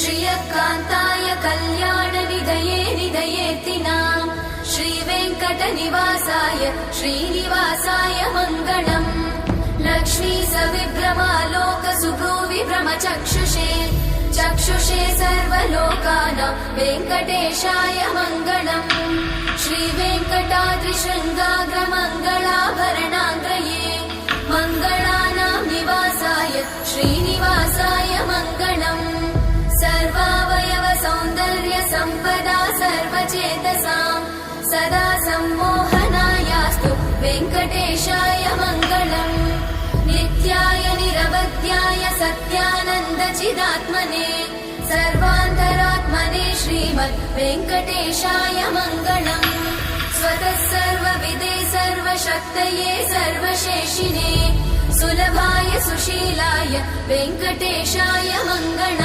श्रियकान्ताय कल्याणनिधये निधयेऽर्थिनाम् श्रीवेङ्कटनिवासाय श्रीनिवासाय मङ्गलम् लक्ष्मी सविभ्रमालोकसुभ्रूविभ्रमचक्षुषे चक्षुषे सर्वलोकानां वेङ्कटेशाय मङ्गलम् श्रीवेङ्कटाद्रिशृङ्गाग्रमङ्गलाभरणाङ्ग्रये मङ्गलानां निवासाय श्रीनिवासाय मङ्गलम् सर्वावयव सौन्दर्य सम्पदा सर्वचेतसां सदा सम्मोहनायास्तु वेङ्कटेशाय मङ्गलम् नित्याय निरवध्याय सत्यानन्दचिदात्मने सर्वान्तरात्मने श्रीमद् वेङ्कटेशाय मङ्गलम् स्वतः सर्वविदे सर्वशक्तये सर्वशेषिने सुलभाय सुशीलाय वेङ्कटेशाय मङ्गलम्।